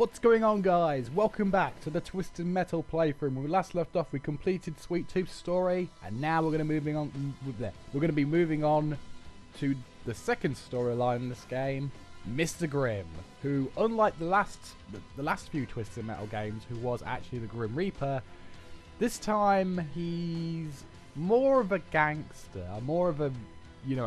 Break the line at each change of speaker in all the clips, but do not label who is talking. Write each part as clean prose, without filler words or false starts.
What's going on, guys? Welcome back to the Twisted Metal playthrough. When we last left off, we completed Sweet Tooth's story, and now we're going to be moving on to the second storyline in this game, Mr. Grimm, who, unlike the last few Twisted Metal games, who was actually the Grim Reaper, this time he's more of a gangster, more of a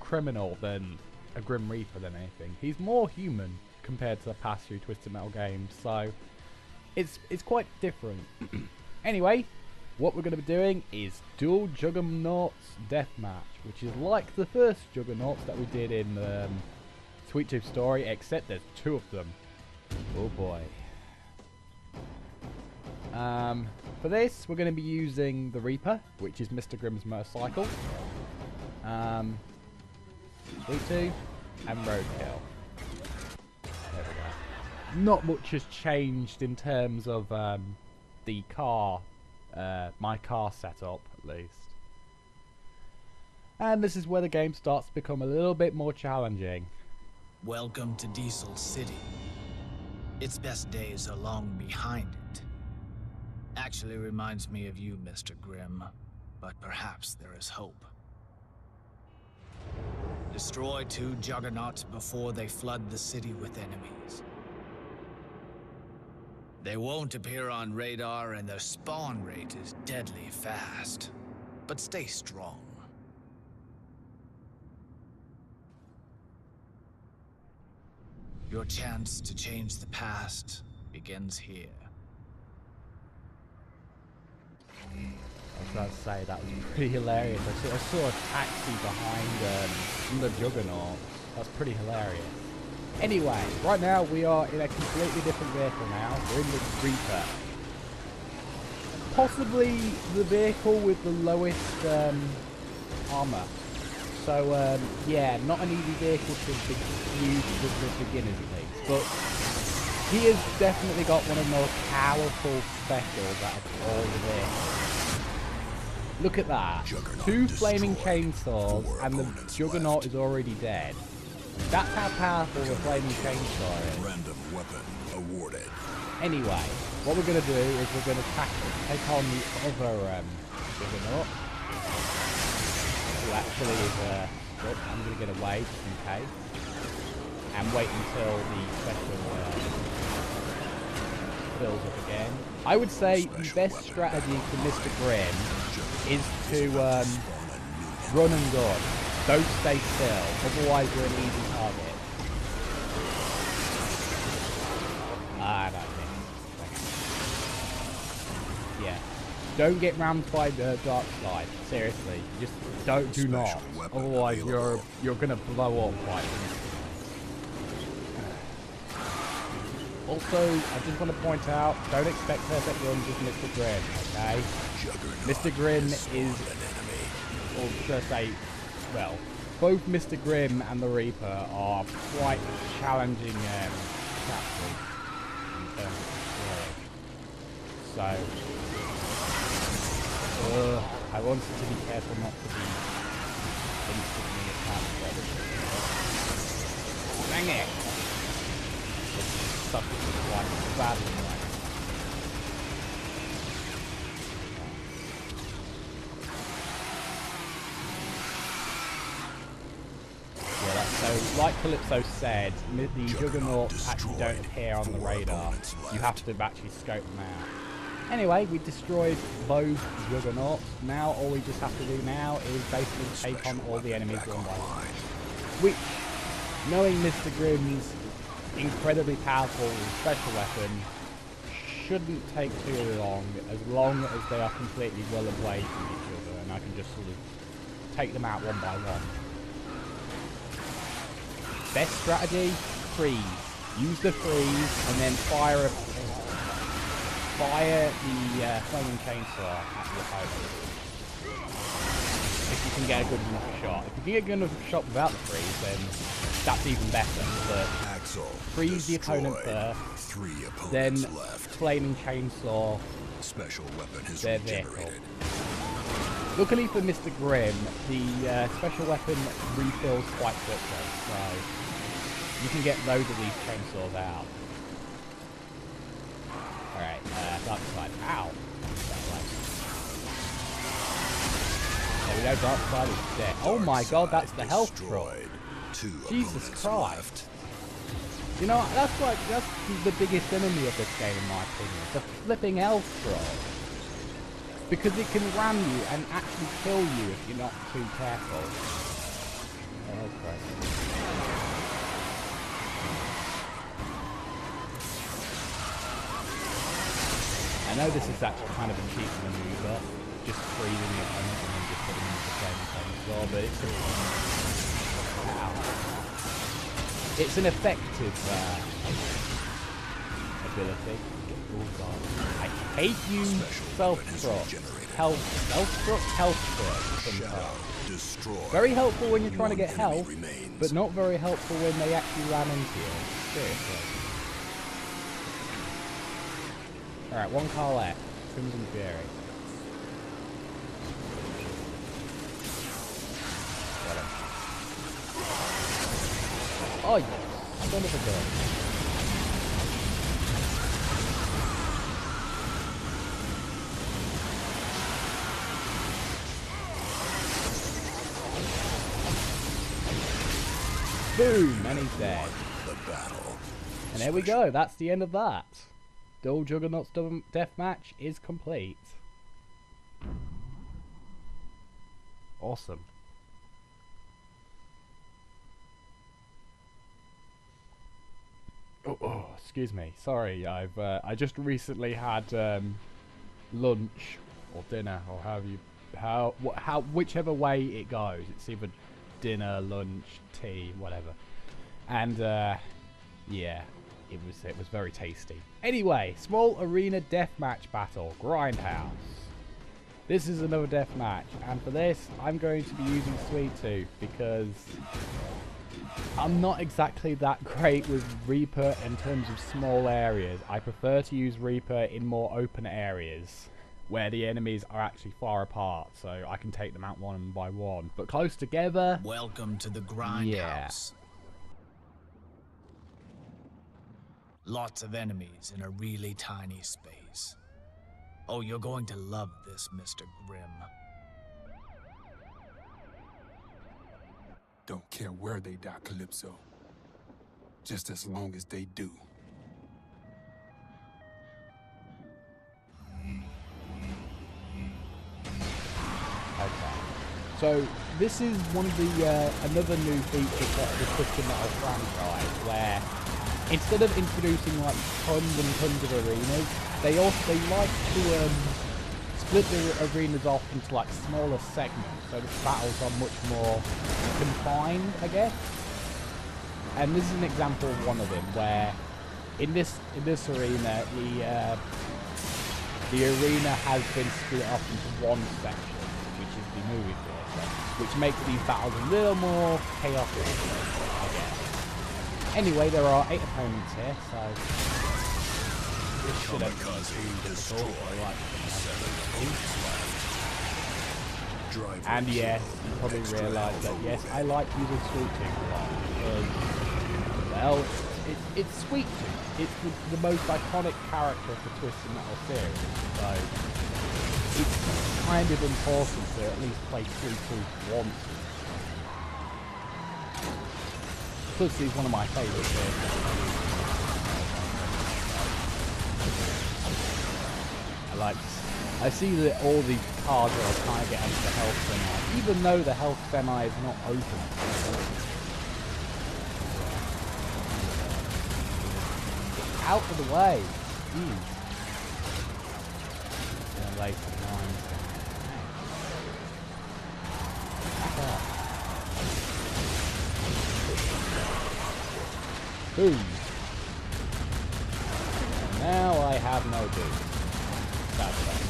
criminal than a Grim Reaper than anything. He's more human compared to the past few Twisted Metal games, so it's quite different. Anyway, what we're going to be doing is Dual Juggernauts Deathmatch, which is like the first Juggernauts that we did in Sweet Tooth story, except there's two of them. Oh boy. For this, we're going to be using the Reaper, which is Mr. Grimm's motorcycle, Sweet Tooth, and Roadkill. There we go. Not much has changed in terms of the car, my car setup at least. And this is where the game starts to become a little bit more challenging.
Welcome to Diesel City. Its best days are long behind it. Actually reminds me of you, Mr. Grimm, but perhaps there is hope. Destroy 2 juggernauts before they flood the city with enemies. They won't appear on radar and their spawn rate is deadly fast. But stay strong. Your chance to change the past begins here.
I was about to say, that was pretty hilarious. I saw a taxi behind the Juggernaut. That's pretty hilarious. Anyway, right now we are in a completely different vehicle now. We're in the Reaper. Possibly the vehicle with the lowest armor. So, yeah, not an easy vehicle to use with the beginners at least. But he has definitely got one of the most powerful specials out of all the vehicles. Look at that. 2 flaming chainsaws and the Juggernaut is already dead. That's how powerful the flaming chainsaw is.
Random weapon awarded.
Anyway, what we're going to do is we're going to take on the other Juggernaut. Who actually is, I'm going to get away just in case. And wait until the special fills up again. I would say the best strategy for Mr. Grimm is to run and gun. Don't stay still, otherwise you're an easy target. Ah, no, yeah. Don't get rammed by the dark side. Seriously, just do not. Otherwise you're gonna blow up quite easily. Also, I just want to point out, don't expect perfect runs with Mr. Grimm, okay? Mr. Grimm is, or should I say, well, both Mr. Grimm and the Reaper are quite challenging chapters in terms of story. So, I wanted to be careful not to be instantly attacked by the Dang it! Stuff is quite badly right. Yeah, so like Calypso said, the Juggernauts actually don't appear on the radar. You have to actually scope them out. Anyway, we destroyed both Juggernauts. Now all we just have to do now is basically take on all the enemies one by one. Which, knowing Mr. Grimm's incredibly powerful special weapon, shouldn't take too long as they are completely well away from each other and I can just sort of take them out one by one. Best strategy, freeze. Use the freeze and then fire the flaming chainsaw at your opponent. If you can get a good enough shot. If you can get a good enough shot without the freeze, then that's even better. But freeze the opponent first, then flaming chainsaw
special weapon has
their vehicle. Luckily for Mr. Grimm, the special weapon refills quite quickly, so you can get loads of these chainsaws out. dark side. Ow. There we go, dark side is dead. Oh my god, that's the health troll. Jesus Christ. You know, that's the biggest enemy of this game in my opinion. The flipping health troll. Because it can ram you and actually kill you if you're not too careful. Oh, Christ. I know this is actually kind of a cheap maneuver, just freezing the opponent and then just putting them into flame as well, but it's an effective ability. Oh god. I hate you self-struck. Health sometimes. Very helpful when you're trying to get health, but not very helpful when they actually ram into you. Seriously. Alright, one car left. Crimson Fury. Got him. Oh yes. Son of a gun. Boom! And he's dead. And there we go. That's the end of that. Dual Juggernauts Deathmatch is complete. Awesome. Oh, excuse me. Sorry, I just recently had lunch or dinner or whichever way it goes. It's either dinner, lunch, tea, whatever. And yeah, it was very tasty. Anyway, small arena deathmatch battle, Grindhouse. This is another deathmatch, and for this, I'm going to be using Sweet Tooth because I'm not exactly that great with Reaper in terms of small areas. I prefer to use Reaper in more open areas where the enemies are actually far apart, so I can take them out one by one. But close together...
Welcome to the Grindhouse. Lots of enemies in a really tiny space. Oh, you're going to love this, Mr. Grimm.
Don't care where they die, Calypso. Just as long as they do.
Okay. So, this is one of the, another new feature of the Twisted Metal franchise, where instead of introducing like tons and tons of arenas, they like to split the arenas off into like smaller segments, so the battles are much more confined, I guess. And this is an example of one of them, where in this arena, the arena has been split off into one section, which is the movie theater, which makes these battles a little more chaotic, I guess. Anyway, there are 8 opponents here, so this should have been too difficult. And yes, you probably realise that yes, I like using Sweet Tooth a lot because, well, it's Sweet Tooth. It's the most iconic character of the Twisted Metal series, so it's kind of important to at least play Sweet Tooth once. Plus, he's one of my favourites here. I see that all these cards are trying to get into the health semi, even though the health semi is not open. Get out of the way. Jeez. Gonna lay some lines. Back up. Boom. And now I have no boost. That's right.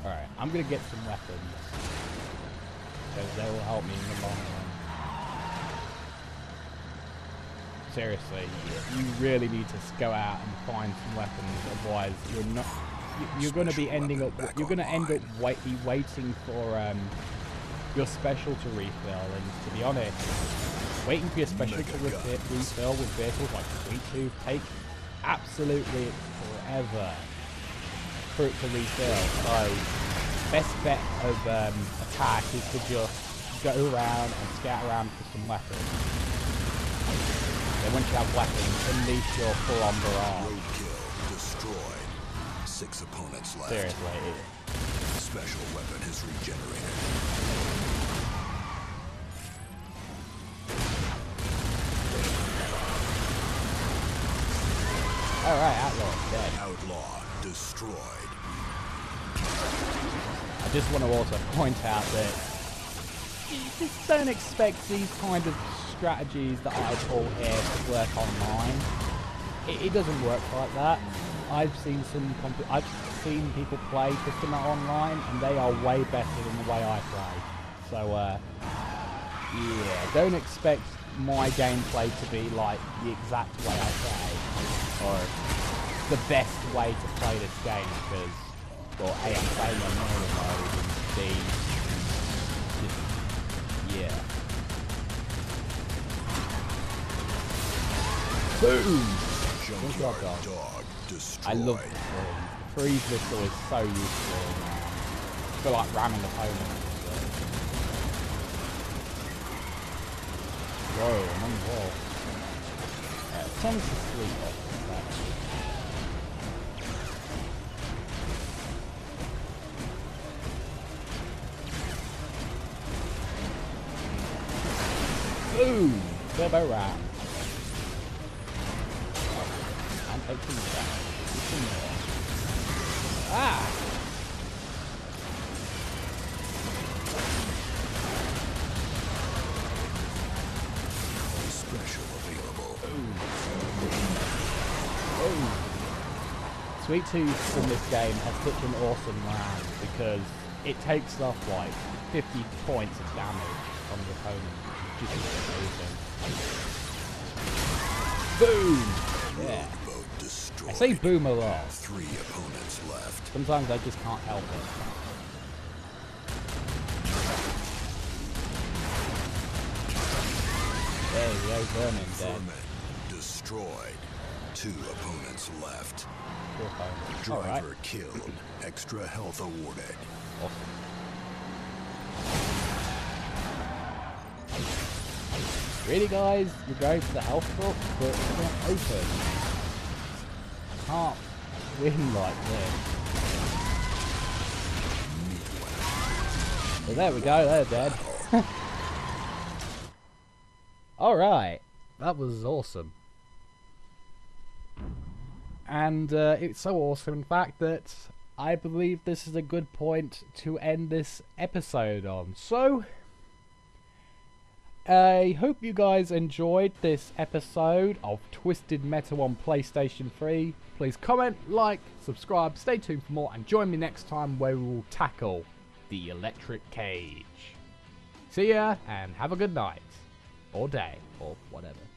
Alright, I'm gonna get some weapons, because they will help me in the long run. Seriously, you really need to go out and find some weapons, otherwise you're gonna be ending up, you're gonna end up waiting for your special to refill, and to be honest, waiting for your special to refill with vehicles like Sweet Tooth takes absolutely forever for it to refill. So, best bet of attack is to just go around and scout around for some weapons. Then once you have weapons, unleash your full-on barrage.
Roadkill destroyed. 6 opponents left.
Seriously.
Special weapon is regenerated.
Alright, Outlaw dead.
Outlaw destroyed.
I just want to also point out that you just don't expect these kind of strategies that I pull here to work online. It doesn't work like that. I've seen people play Twisted Metal online, and they are way better than the way I play. So, yeah, don't expect my gameplay to be like the exact way I play, or the best way to play this game, because, well, A, I'm playing on normal mode, and B, just, yeah. Boom!
Junkyard dog destroyed.
I love this one. The freeze missile is so useful. I feel like ramming opponents. Whoa, I'm on the wall. Someone's asleep. Boom! Turbo ram. I'm taking that. Ah!
Special available.
Oh. Sweet Tooth from this game has such an awesome round because it takes off like 50 points of damage from the opponent. Just amazing. Boom! Yeah. I say boom a lot.
3 opponents left.
Sometimes I just can't help it. There we go, Vermin dead.
Vermin destroyed. 2 opponents left.
Alright.
Driver killed. Extra health awarded.
Awesome. Really, guys? You're going for the health book, but it's not open. Can't win like this. Well, there we go, they're dead. Alright, that was awesome. And it's so awesome, in fact, that I believe this is a good point to end this episode on. So, I hope you guys enjoyed this episode of Twisted Metal on PlayStation 3. Please comment, like, subscribe, stay tuned for more, and join me next time where we will tackle the electric cage. See ya, and have a good night. Or day, or whatever.